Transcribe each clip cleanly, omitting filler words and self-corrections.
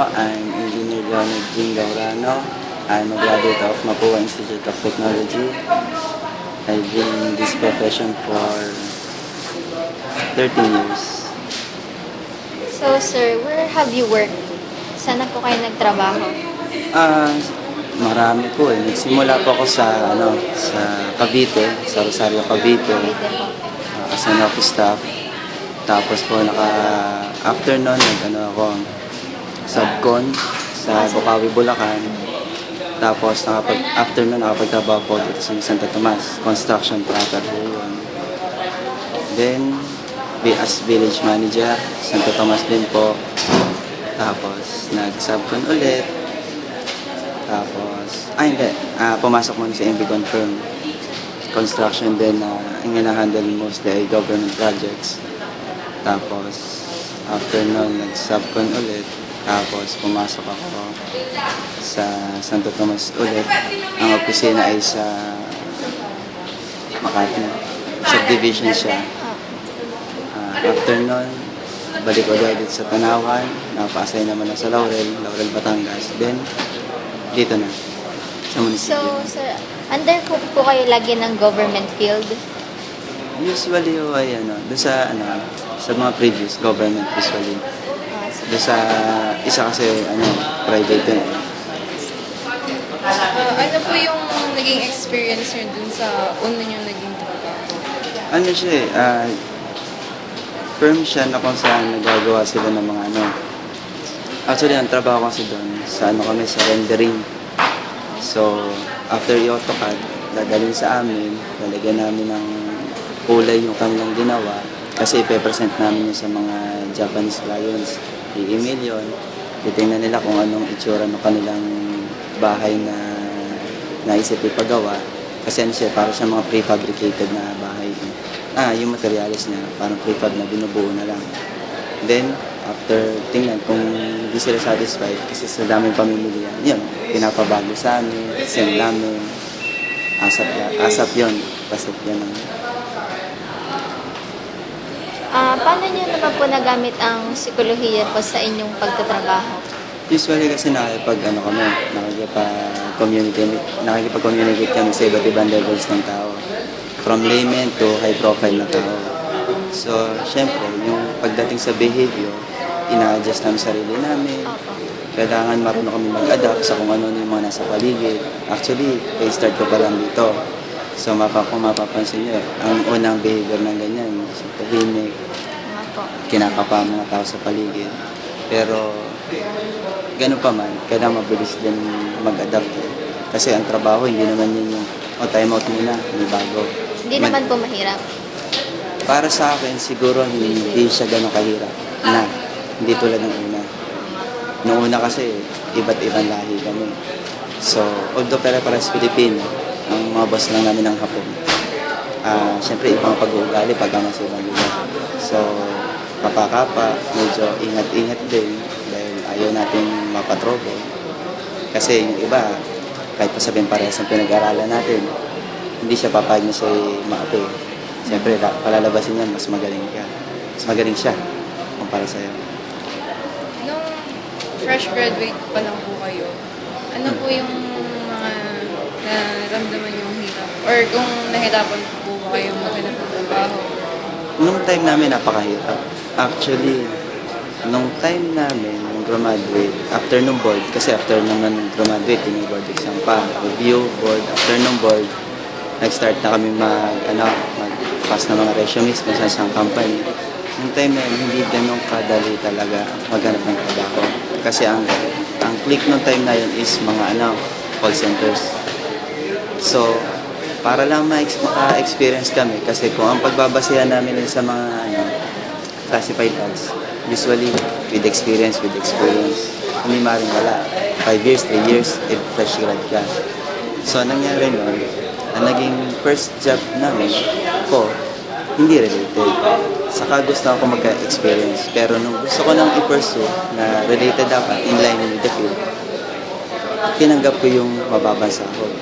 po. I'm Engineer Leonard Jing Gaurano. I'm a graduate of Mapua Institute of Technology. I've been in this profession for 13 years. So, sir, where have you worked? Saan na po kayo nagtrabaho? Marami po eh. Nagsimula po ako sa Cavite, sa Rosario, Cavite, Cavite po. as an office staff. Tapos po after nun, ako, subcon sa Bukawi, Bulacan. Tapos after nun, nakapagtrabaho po dito sa Santa Tomas, construction proper po yun. Then, as village manager, Santa Tomas din po. Tapos, nag-subcon ulit. Tapos, pumasok muna sa MB Confirm. Construction din na ang hinahandle mostly ay government projects. Tapos, after nun, nag-subcon ulit. Tapos, pumasok ako sa Santo Tomas ulit. Ang opisina ay sa Makati. Subdivision siya. After nun, balik ulit sa Tanawan. Napasay naman na sa Laurel, Batangas. Then, dito na, sa munisipyo. So, sir, under po kayo lagi ng government field? Usually, doon sa mga previous government usually. Doon sa, isa kasi, private yun. Ano po yung naging experience nyo dun sa una nyo naging trabaho? Firm siya na kung saan nagagawa sila ng mga Actually, ang trabaho kasi doon, sa kami, sa rendering. So, after i-AutoCAD, dadalhin sa amin, lalagyan namin ng kulay yung kanilang ginawa. Kasi ipe-present namin yun sa mga Japanese clients. I-email yun, titingnan nila kung anong itsura ng kanilang bahay na naisip ipagawa. Kasi para sa mga prefabricated na bahay. Yung materials niya, parang prefab na binubuo na lang. Then, after tingnan kung hindi sila satisfied kasi sa daming pamimilihan, yun, pinapabago sa amin, send namin, asap yun, pasok yun. Paano nyo naman po nagamit ang psikolohiya po sa inyong pagtatrabaho? Usually kasi nakikipag-communicate kami sa iba't ibang levels ng tao. From layman to high profile na tao. So, syempre, yung pagdating sa behavior, ina-adjust namin sarili namin. Kailangan marunong kami mag-adapt sa kung ano yung mga nasa paligid. Actually, start ko pa lang dito. So, kung mapapansin nyo, ang unang behavior ng ganyan, tahimik, kinakapa ang mga tao sa paligid. Pero, ganun pa man, kailangan mabilis din mag-adapt. Kasi ang trabaho, hindi naman yun yung, time out muna, may bago. Hindi naman po mahirap. Para sa akin, siguro hindi siya ganun kahirap na hindi tulad ng una. Noong una kasi, iba't ibang lahi kami. So, although pare-pares Pilipino, ang mga boss lang namin ng Hapon. Siyempre, ibang pag-uugali pag sa ibang lugar. So, kapakapa, medyo ingat-ingat din dahil ayaw natin mapatrobo. Kasi yung iba, kahit pa sabihin parehas ang pinag-aralan natin, hindi siya papayag na siya maapi. Siyempre, palalabasin niya, mas magaling ka. Mas magaling siya kumpara sa'yo. Nung fresh graduate pa lang po kayo, ano po yung mga naramdaman yung hirap? Or kung nahirapan po ba kayo maghanap ng trabaho? Nung time namin, napakahirap. Actually, nung time namin, nung graduate, after nung board, kasi after nung graduate, yung board exam pa, review, board, after nung board, nag-start na kami mag-pass na mga resumes kung saan company. Nung time na yun, hindi ganun kadali talaga maghanap ng trabaho. Kasi ang click nung time na yun is mga call centers. So, para lang maka-experience kami, kasi kung ang pagbabasihan namin sa mga classified ads, usually with experience. Hindi maaaring wala. 5 years, 3 years, fresh grad ka. So, nangyari nun, ang naging first job namin ko, hindi related. Saka gusto ako magka-experience. Pero nung gusto ko nang i-pursue na related dapat, in line with the field, tinanggap ko yung mababang sahod.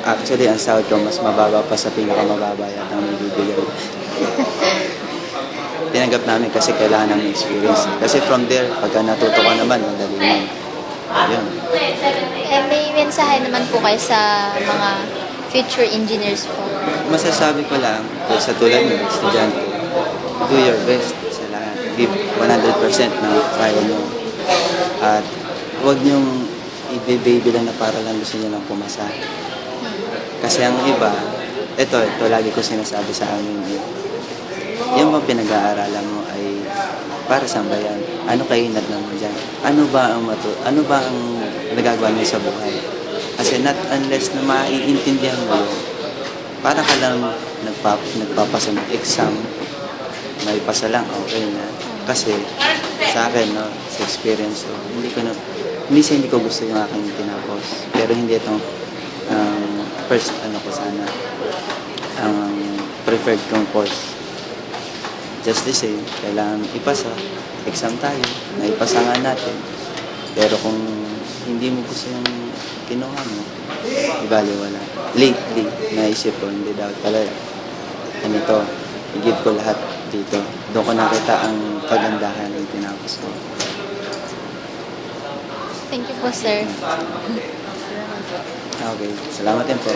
Actually, ang sahod ko mas mababa pa sa pinakamababa yata ang bibigay. tinanggap namin kasi kailangan namin experience. Kasi from there, pagka natuto ka naman, madali naman. Yun. Eh, may mensahe naman po kayo sa mga future engineers po. Masasabi ko lang, kung sa tulad mo, estudyante, do your best sa lahat. Give 100% na kaya nyo. At huwag nyong i-baby lang na para lang gusto nyo lang pumasa. Kasi ang iba, ito lagi ko sinasabi sa amin, yung bang pinag-aaralan mo ay para sa bayan. Ano kainat naman dyan? Ano ba ang nagagawa niyo sa buhay? Kasi not unless na maiintindihan mo yun, para ka lang nagpapasa ng exam, may pasa lang, okay na. Kasi sa akin, no, sa experience ko, minsan hindi ko gusto yung aking tinapos. Pero hindi itong first, ko sana, ang preferred kong course. Just the same, kailangan ipasa. Exam tayo, naipasa nga natin. Pero kung hindi mo gusto yung kinuha mo, ibali wala. Lately, naisip ko, hindi dapat pala ganito, i-give ko lahat dito. Doon ko nakita ang kagandahan ng tinapos ko. Thank you po, sir. Okay, salamat din po.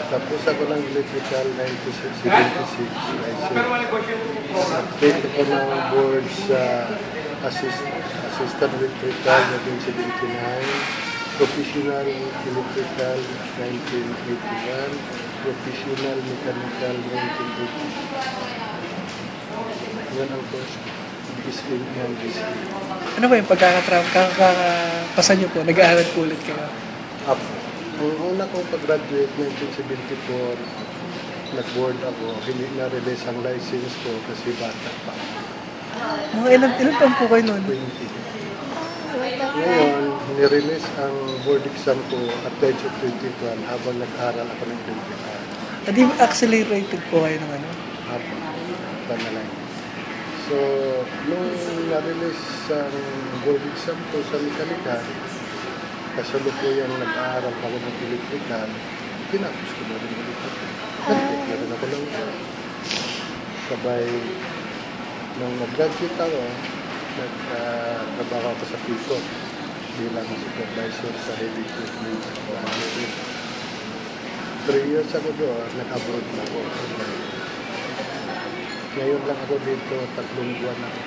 Tapos ako ng electrical 1976 license. Update ako ng board sa assistant electrical 1979, professional electrical 1981, professional mechanical 1980. Yan ang course ko. BSA and BSA. Ano ba yung kakapasa nyo po? Nag-aaral po ulit kayo? Up. Ang una kong pag-graduate 1974, nag-board ako. Hindi na-release ang license ko kasi bata pa. Mga ilan taon po kayo noon? 20. Ngayon, nirelease ang board exam ko at the age of 21 habang nag-aral ako ng 25. Hindi accelerated po kayo ng ano? Apo, panalay. So, nung na-release ang board exam ko sa mechanical, kasalukuyang nag-aaral ako ng electrical, tinapos ko na rin electrical. Nag-take na rin ako lang. Sabay, nung nag-graduate ako, nagtrabaho ako sa PICO bilang supervisor sa heavy equipment. 3 years ako doon, nag-abroad na ako. Ngayon lang ako dito, 3 buwan ako.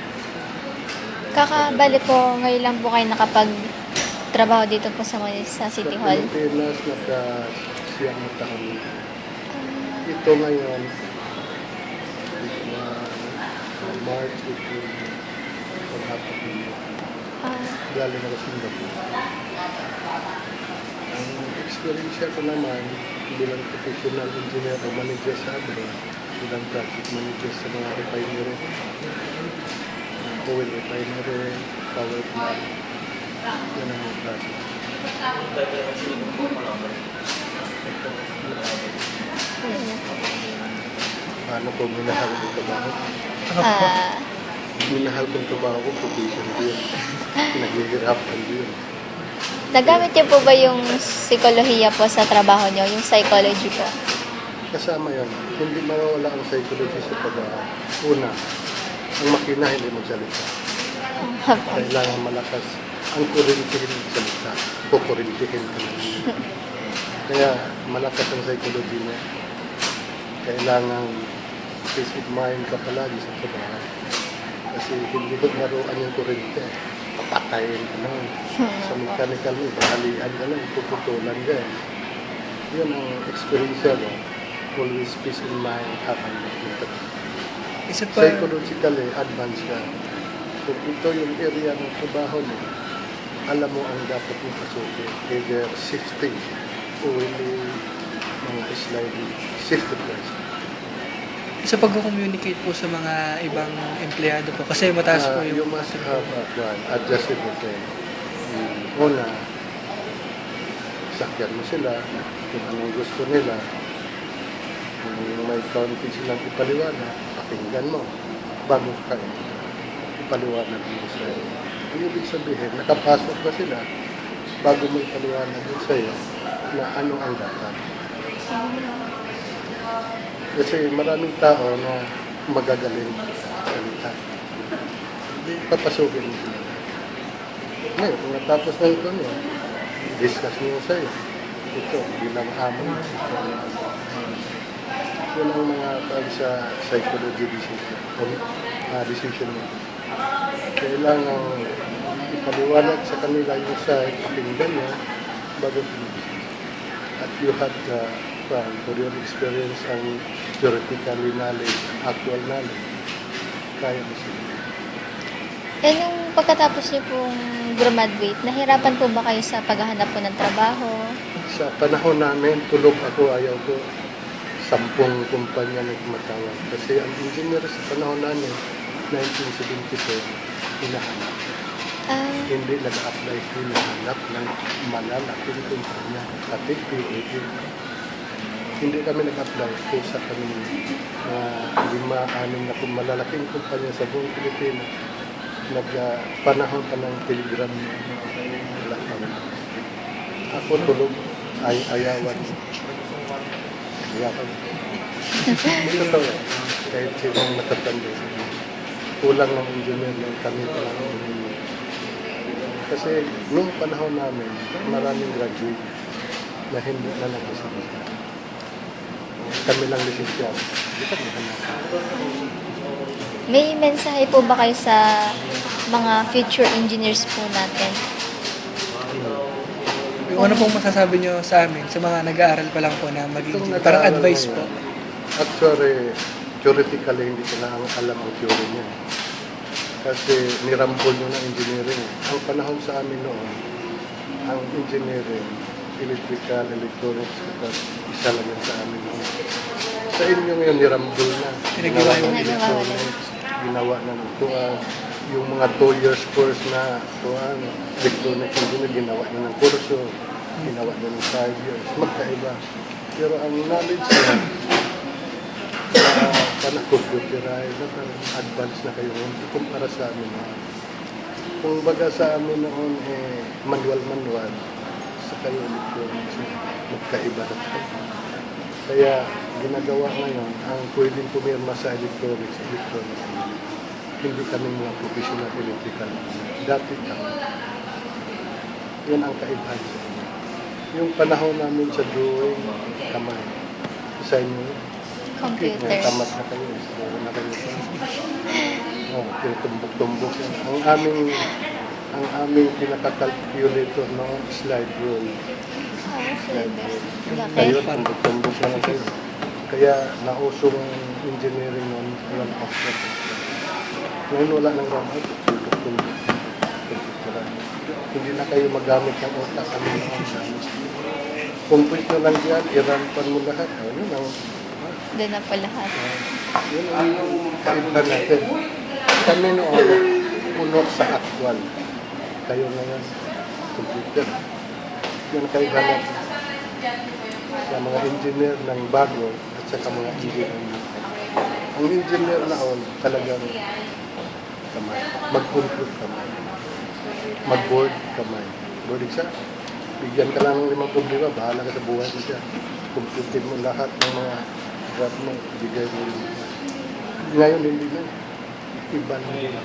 Kakabali po, ngayon lang po kayo nakapag-trabaho dito po sa City Hall. Sa Pilipinas, nagka-siyang na taon. Ito ngayon, March, April, pag-apat niyo. Galing ako Singapore. Ang experience ko naman, bilang professional engineer o manager sa abroad, bilang project manager sa mga refinery, oil refinery, power plant, yan ang mga project. Paano po minahal kong trabaho? Ah, Minahal kong trabaho ko, profession din. Naghihirapan din. nagamit niyo po ba yung psikolohiya po sa trabaho niyo, yung psychology po? Kasama yan, hindi mawawala ang psychology sa trabaho. Una, ang makina hindi magsalita. Kailangan malakas ang kurintihin magsalita. Kukurintihin ka lang. Kaya malakas ang psychology mo. Kailangan peace of mind ka palagi sa trabaho. Kasi hindi ko naruan yung kurente. Papatayin ka lang. Sa mechanical mo, bahalian ka lang, puputulan ka. Yun ang experience mo. Always peace of mind, habang magtrabaho. Isa pa, Psychologically, advanced ka. Kung ito yung area ng trabaho mo, alam mo ang dapat mo pasukin. Either shifting o hindi mga sliding. Safety first. isa pag-communicate po sa mga ibang empleyado po. Kasi mataas po You yung... must have adjustable time. Una, sa sasakyan mo sila, kung anong gusto nila, kung may kaunti silang ipaliwanag, pakinggan mo bago ka ipaliwanag mo sa'yo. Ang ibig sabihin, nakapasok ba sila bago mo ipaliwanag mo sa'yo na ano ang dapat. Kasi maraming tao na magagaling salita. Hindi papasukin mo sila. Ngayon, kung natapos na ito niya, discuss niyo sa'yo. Ito, bilang amo. Yun ang mga tawag sa psychology decision mo. Kailangan ipaliwanag sa kanila yung side, pakinggan niya, bago pinag-isip. At you have for your experience and theoretically knowledge, actual knowledge, kaya mo sila. Eh, nung pagkatapos niyo pong graduate, nahirapan po ba kayo sa paghahanap po ng trabaho? Sa panahon namin, tulog ako, ayaw ko, 10 kumpanya na tumatawag. Kasi ang engineer sa panahon namin, 1974, hinahanap. Hindi nag-apply, hinahanap ng malalaking kumpanya, pati PAA. Hindi kami nag-apply, kusa kami na 5-6 na malalaking kumpanya sa buong Pilipinas. Panahon pa ng telegram, wala kami. Ako tulog, ayawan. Ayawan. Ito to, kahit sinong matatanda. Kulang ng engineer ng kami lang. Kasi nung panahon namin, maraming graduate na hindi na nag-isip. Kami lang lisensyado. Hindi kami hanap. May mensahe po ba kayo sa mga future engineers po natin? Yung ano pong masasabi nyo sa amin, sa mga nag-aaral pa lang po na mag-engineer? Parang advice po. Actually, theoretically, hindi ko na alam ang theory niya. Kasi nirambol nyo ng engineering. Ang panahon sa amin noon, ang engineering, electrical, electronics, isa lang yan sa amin noon. Sa inyo ngayon, nirambol na. Pinagawa yung electronics, ginawa na ng tuwan. Yung mga 2 years course na tuwan, electronics engineer, ginawa na ng kurso, ginawa na ng 5 years. Magkaiba. Pero ang knowledge niya, sa panag-computerize, advance na kayo ngayon, kumpara sa amin noon. Kung baga sa amin noon, manual, sa kayo electronics, magkaiba na tayo. Kaya ginagawa ngayon, ang pwedeng pumirma sa electronics, hindi kami mga professional electrical. Dati kami. Yun ang kaibahan sa inyo. Yung panahon namin sa drawing, kamay. Sa inyo, Computer. tamat na kayo. Siguro na kayo. Tinutumbok-tumbok yan. Ang aming pinaka-calculator noon, slide rule. Slide rule. Kayo, Laki. tumbok na lang kayo. Kaya nausong engineering noon, walang offset. Ngayon wala nang ramad, tumbok-tumbok. Hindi na kayo magamit ng otak. Complete na lang yan, i-run mo lahat. Yun ang Doon na po lahat. yun ang kaiba natin. Kami noon, puno sa actual. Kayo ngayon, computer. Yun ang kaiba natin. Sa mga engineer ng bago at sa mga engineer ng ang engineer na on talagang kamay. Mag-compute kamay. Mag-board kamay. Board exam. Bigyan ka lang ng 5 problema, bahala ka sa buhay mo siya. Computein mo lahat ng mga graph mo, bigay mo. Ngayon hindi na. Iba na yun.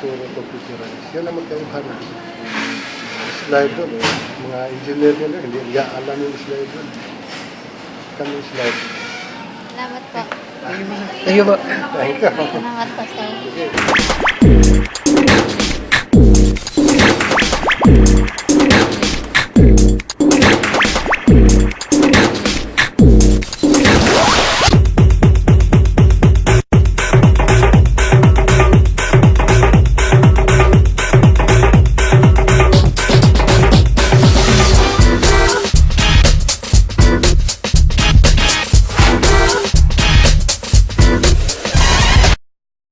Story computerized. Yan ang magkaibahan. Slide doon. Mga engineer nila, hindi alam yung slide doon. Kami slide. Salamat po. Thank you po. Thank you. Salamat po, sir. Sige.